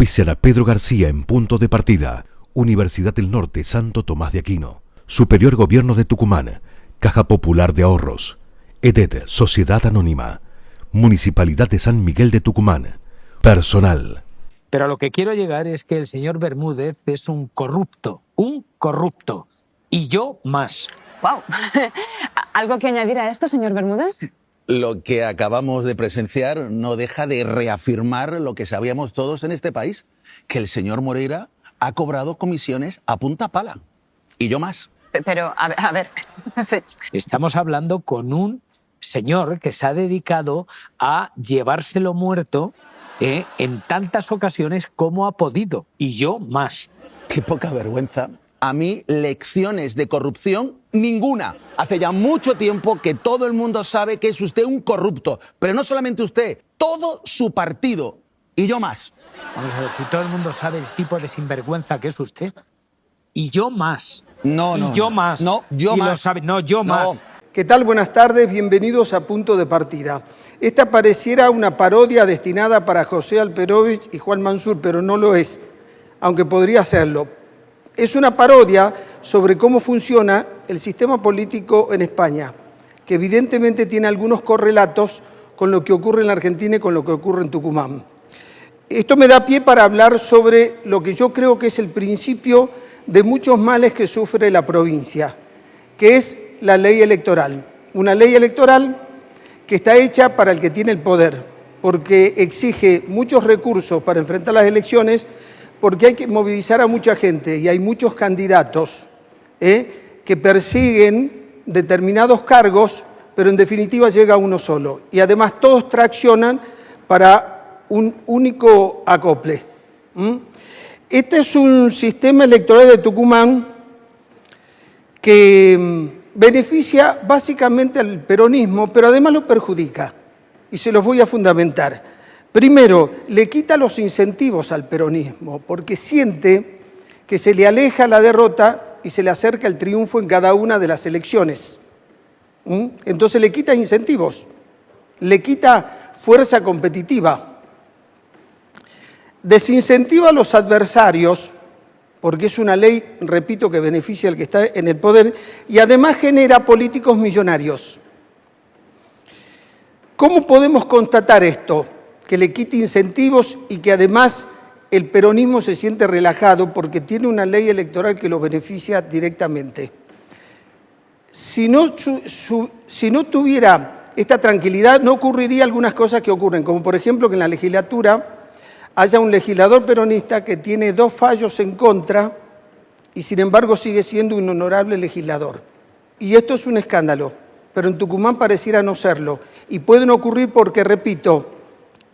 Auspician a Pedro García en Punto de Partida, Universidad del Norte Santo Tomás de Aquino, Superior Gobierno de Tucumán, Caja Popular de Ahorros, EDET Sociedad Anónima, Municipalidad de San Miguel de Tucumán, Personal. Pero a lo que quiero llegar es que el señor Bermúdez es un corrupto, y yo más. ¡Wow! ¿Algo que añadir a esto, señor Bermúdez? Lo que acabamos de presenciar no deja de reafirmar lo que sabíamos todos en este país, que el señor Moreira ha cobrado comisiones a punta pala. Y yo más. Pero, a ver... Sí. Estamos hablando con un señor que se ha dedicado a llevárselo muerto en tantas ocasiones como ha podido. Y yo más. Qué poca vergüenza. A mí, lecciones de corrupción, ninguna. Hace ya mucho tiempo que todo el mundo sabe que es usted un corrupto. Pero no solamente usted, todo su partido. Y yo más. Vamos a ver, si todo el mundo sabe el tipo de sinvergüenza que es usted. Y yo más. No, no. Y yo más. No, yo y más. Lo sabe. No, yo más. ¿Qué tal? Buenas tardes, bienvenidos a Punto de Partida. Esta pareciera una parodia destinada para José Alperovich y Juan Mansur, pero no lo es, aunque podría serlo. Es una parodia sobre cómo funciona el sistema político en España, que evidentemente tiene algunos correlatos con lo que ocurre en la Argentina y con lo que ocurre en Tucumán. Esto me da pie para hablar sobre lo que yo creo que es el principio de muchos males que sufre la provincia, que es la ley electoral. Una ley electoral que está hecha para el que tiene el poder, porque exige muchos recursos para enfrentar las elecciones, porque hay que movilizar a mucha gente y hay muchos candidatos que persiguen determinados cargos, pero en definitiva llega uno solo. Y además todos traccionan para un único acople. Este es un sistema electoral de Tucumán que beneficia básicamente al peronismo, pero además lo perjudica. Y se los voy a fundamentar. Primero, le quita los incentivos al peronismo, porque siente que se le aleja la derrota y se le acerca el triunfo en cada una de las elecciones. Entonces le quita incentivos, le quita fuerza competitiva. Desincentiva a los adversarios, porque es una ley, repito, que beneficia al que está en el poder, y además genera políticos millonarios. ¿Cómo podemos constatar esto? Que le quite incentivos y que además el peronismo se siente relajado porque tiene una ley electoral que lo beneficia directamente. Si no tuviera esta tranquilidad, no ocurriría algunas cosas que ocurren, como por ejemplo que en la legislatura haya un legislador peronista que tiene 2 fallos en contra y sin embargo sigue siendo un honorable legislador. Y esto es un escándalo, pero en Tucumán pareciera no serlo. Y pueden ocurrir porque, repito,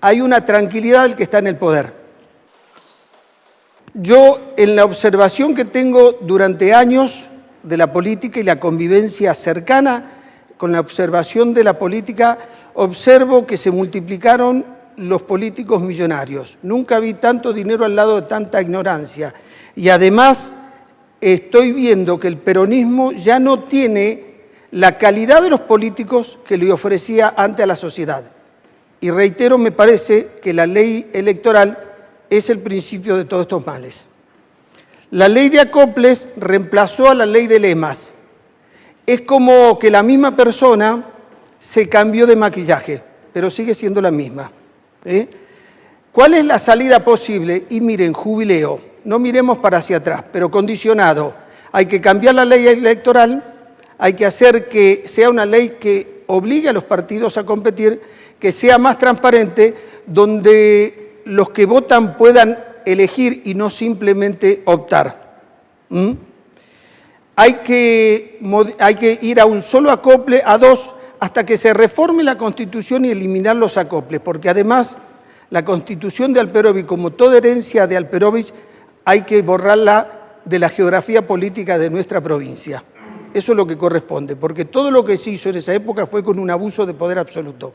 hay una tranquilidad del que está en el poder. Yo, en la observación que tengo durante años de la política y la convivencia cercana con la observación de la política, observo que se multiplicaron los políticos millonarios. Nunca vi tanto dinero al lado de tanta ignorancia. Y además estoy viendo que el peronismo ya no tiene la calidad de los políticos que le ofrecía antes a la sociedad. Y reitero, me parece que la ley electoral es el principio de todos estos males. La ley de acoples reemplazó a la ley de lemas. Es como que la misma persona se cambió de maquillaje, pero sigue siendo la misma. ¿Cuál es la salida posible? Y miren, jubileo, no miremos para hacia atrás, pero condicionado. Hay que cambiar la ley electoral, hay que hacer que sea una ley que obligue a los partidos a competir, que sea más transparente, donde los que votan puedan elegir y no simplemente optar. Hay que ir a un solo acople, a 2, hasta que se reforme la Constitución y eliminar los acoples, porque además la Constitución de Alperovich, como toda herencia de Alperovich, hay que borrarla de la geografía política de nuestra provincia. Eso es lo que corresponde, porque todo lo que se hizo en esa época fue con un abuso de poder absoluto,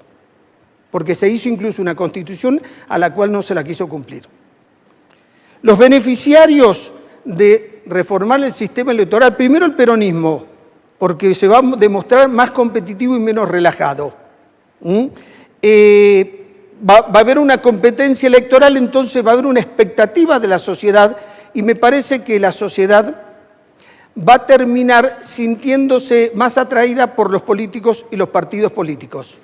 porque se hizo incluso una Constitución a la cual no se la quiso cumplir. Los beneficiarios de reformar el sistema electoral, primero el peronismo, porque se va a demostrar más competitivo y menos relajado. va a haber una competencia electoral, entonces va a haber una expectativa de la sociedad y me parece que la sociedad va a terminar sintiéndose más atraída por los políticos y los partidos políticos.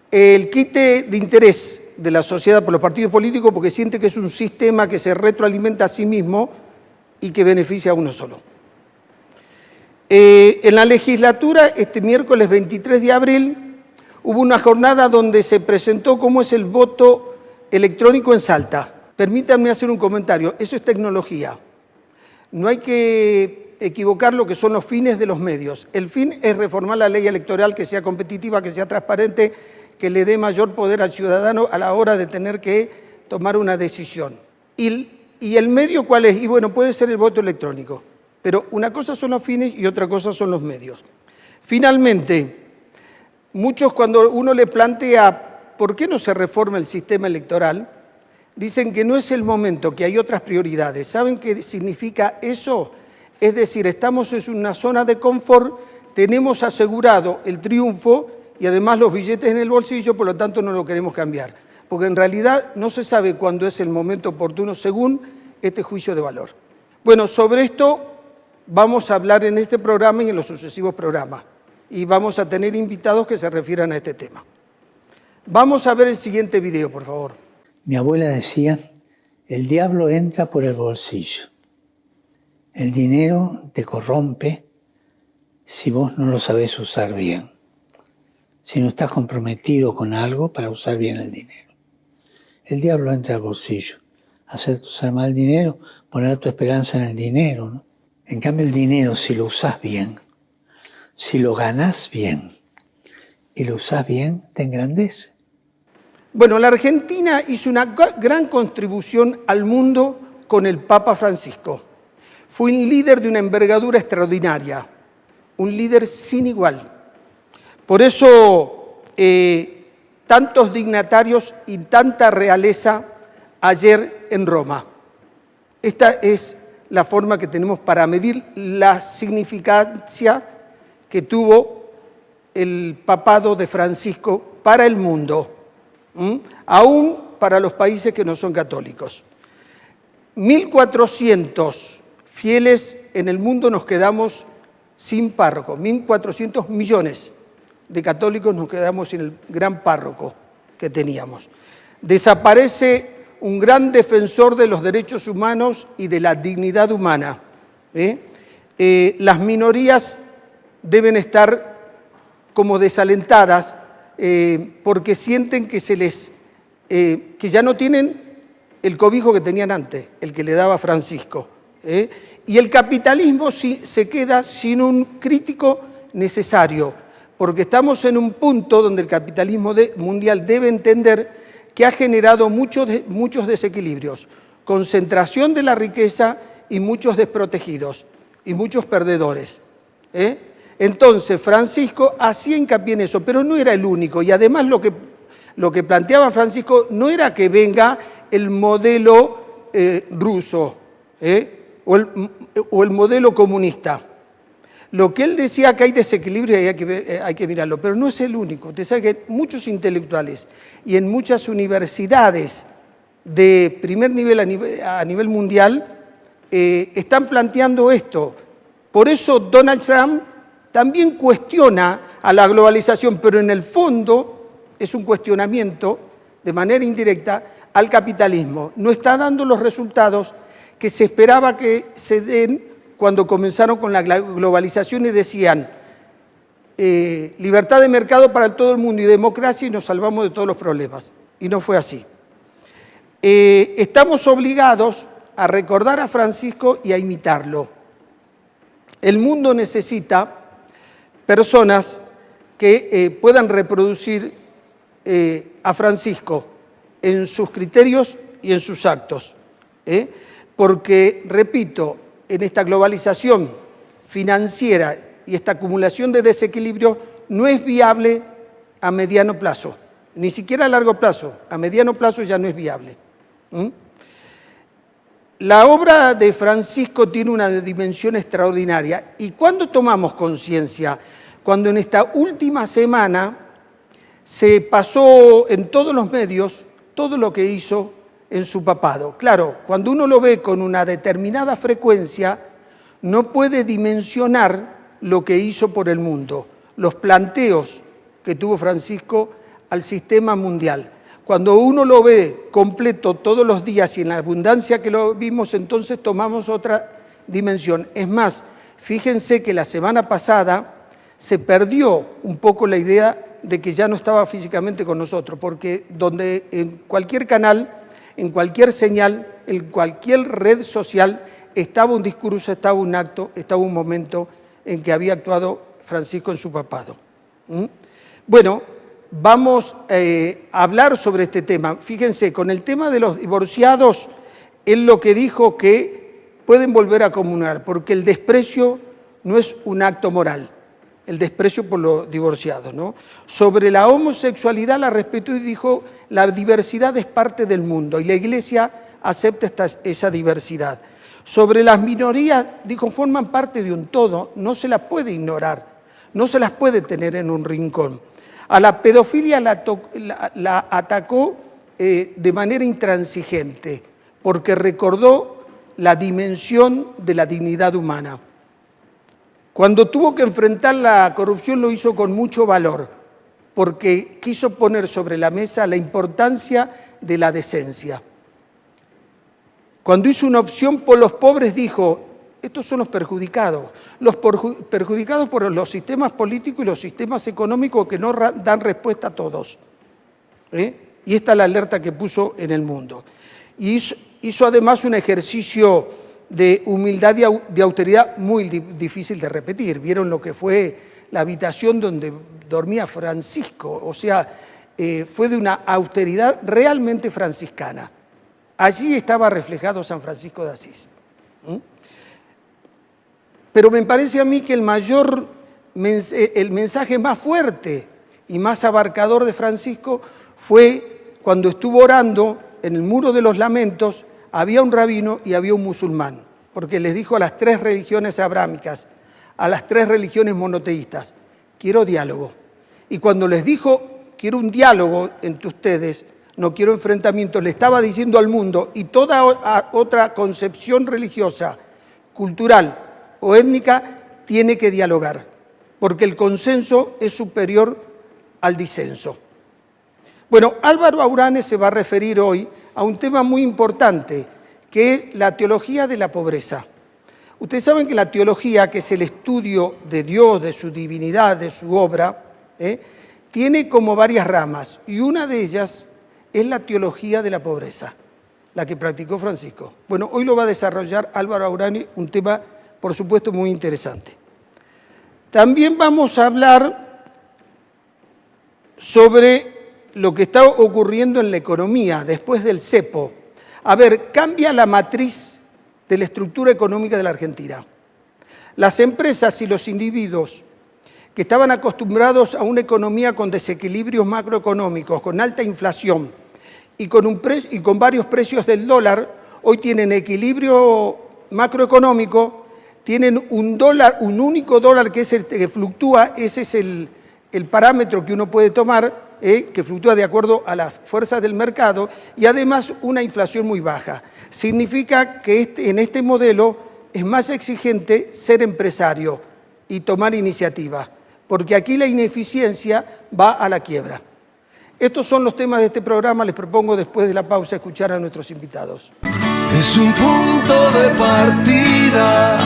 El quite de interés de la sociedad por los partidos políticos porque siente que es un sistema que se retroalimenta a sí mismo y que beneficia a uno solo. En la legislatura, este miércoles 23 de abril, hubo una jornada donde se presentó cómo es el voto electrónico en Salta. Permítanme hacer un comentario, eso es tecnología. No hay que equivocar lo que son los fines de los medios. El fin es reformar la ley electoral que sea competitiva, que sea transparente, que le dé mayor poder al ciudadano a la hora de tener que tomar una decisión. ¿Y el medio cuál es? Y bueno, puede ser el voto electrónico, pero una cosa son los fines y otra cosa son los medios. Finalmente, muchos cuando uno le plantea por qué no se reforma el sistema electoral, dicen que no es el momento, que hay otras prioridades. ¿Saben qué significa eso? Es decir, estamos en una zona de confort, tenemos asegurado el triunfo y además los billetes en el bolsillo, por lo tanto no lo queremos cambiar. Porque en realidad no se sabe cuándo es el momento oportuno según este juicio de valor. Bueno, sobre esto vamos a hablar en este programa y en los sucesivos programas. Y vamos a tener invitados que se refieran a este tema. Vamos a ver el siguiente video, por favor. Mi abuela decía, el diablo entra por el bolsillo. El dinero te corrompe si vos no lo sabés usar bien. Si no estás comprometido con algo para usar bien el dinero. El diablo entra al bolsillo. Hacerte usar mal el dinero, poner tu esperanza en el dinero, ¿no? En cambio el dinero, si lo usás bien, si lo ganás bien y lo usás bien, te engrandece. Bueno, la Argentina hizo una gran contribución al mundo con el Papa Francisco. Fue un líder de una envergadura extraordinaria, un líder sin igual. Por eso tantos dignatarios y tanta realeza ayer en Roma. Esta es la forma que tenemos para medir la significancia que tuvo el papado de Francisco para el mundo, aún para los países que no son católicos. 1.400 fieles en el mundo nos quedamos sin párroco, 1.400 millones de católicos nos quedamos sin el gran párroco que teníamos. Desaparece un gran defensor de los derechos humanos y de la dignidad humana. Las minorías deben estar como desalentadas porque sienten que que ya no tienen el cobijo que tenían antes, el que le daba Francisco. Y el capitalismo se queda sin un crítico necesario, porque estamos en un punto donde el capitalismo mundial debe entender que ha generado muchos desequilibrios, concentración de la riqueza y muchos desprotegidos y muchos perdedores. Entonces, Francisco hacía hincapié en eso, pero no era el único. Y además lo que planteaba Francisco no era que venga el modelo ruso o el modelo comunista. Lo que él decía que hay desequilibrio y hay que mirarlo, pero no es el único. Usted sabe que muchos intelectuales y en muchas universidades de primer nivel a nivel mundial están planteando esto. Por eso Donald Trump también cuestiona a la globalización, pero en el fondo es un cuestionamiento de manera indirecta al capitalismo. No está dando los resultados que se esperaba que se den cuando comenzaron con la globalización y decían libertad de mercado para todo el mundo y democracia y nos salvamos de todos los problemas. Y no fue así. Estamos obligados a recordar a Francisco y a imitarlo. El mundo necesita personas que puedan reproducir a Francisco en sus criterios y en sus actos. Porque, repito, en esta globalización financiera y esta acumulación de desequilibrio no es viable a mediano plazo, ni siquiera a largo plazo, a mediano plazo ya no es viable. La obra de Francisco tiene una dimensión extraordinaria y ¿cuándo tomamos conciencia? Cuando en esta última semana se pasó en todos los medios todo lo que hizo en su papado. Claro, cuando uno lo ve con una determinada frecuencia, no puede dimensionar lo que hizo por el mundo, los planteos que tuvo Francisco al sistema mundial. Cuando uno lo ve completo todos los días y en la abundancia que lo vimos, entonces tomamos otra dimensión. Es más, fíjense que la semana pasada se perdió un poco la idea de que ya no estaba físicamente con nosotros, porque donde en cualquier canal, en cualquier señal, en cualquier red social, estaba un discurso, estaba un acto, estaba un momento en que había actuado Francisco en su papado. Bueno, vamos a hablar sobre este tema. Fíjense, con el tema de los divorciados, él lo que dijo que pueden volver a comunar, porque el desprecio no es un acto moral, el desprecio por los divorciados, ¿no? Sobre la homosexualidad la respetó y dijo, la diversidad es parte del mundo y la Iglesia acepta esa diversidad. Sobre las minorías, dijo, forman parte de un todo, no se las puede ignorar, no se las puede tener en un rincón. A la pedofilia la atacó de manera intransigente, porque recordó la dimensión de la dignidad humana. Cuando tuvo que enfrentar la corrupción lo hizo con mucho valor, porque quiso poner sobre la mesa la importancia de la decencia. Cuando hizo una opción por los pobres dijo, estos son los perjudicados por los sistemas políticos y los sistemas económicos que no dan respuesta a todos. Y esta es la alerta que puso en el mundo. Y hizo además un ejercicio de humildad y de austeridad muy difícil de repetir. Vieron lo que fue la habitación donde dormía Francisco, o sea, fue de una austeridad realmente franciscana. Allí estaba reflejado San Francisco de Asís. Pero me parece a mí que el mensaje más fuerte y más abarcador de Francisco fue cuando estuvo orando en el Muro de los Lamentos. Había un rabino y había un musulmán, porque les dijo a las 3 religiones abrámicas, a las 3 religiones monoteístas, quiero diálogo. Y cuando les dijo, quiero un diálogo entre ustedes, no quiero enfrentamientos, le estaba diciendo al mundo y toda otra concepción religiosa, cultural o étnica tiene que dialogar, porque el consenso es superior al disenso. Bueno, Álvaro Aurane se va a referir hoy a un tema muy importante, que es la teología de la pobreza. Ustedes saben que la teología, que es el estudio de Dios, de su divinidad, de su obra, tiene como varias ramas, y una de ellas es la teología de la pobreza, la que practicó Francisco. Bueno, hoy lo va a desarrollar Álvaro Aurane, un tema, por supuesto, muy interesante. También vamos a hablar sobre lo que está ocurriendo en la economía después del cepo. A ver, cambia la matriz de la estructura económica de la Argentina. Las empresas y los individuos que estaban acostumbrados a una economía con desequilibrios macroeconómicos, con alta inflación y con varios precios del dólar, hoy tienen equilibrio macroeconómico, tienen un único dólar que es el que fluctúa, ese es el parámetro que uno puede tomar, que fluctúa de acuerdo a las fuerzas del mercado, y además una inflación muy baja. Significa que en este modelo es más exigente ser empresario y tomar iniciativa, porque aquí la ineficiencia va a la quiebra. Estos son los temas de este programa. Les propongo después de la pausa escuchar a nuestros invitados. Es un punto de partida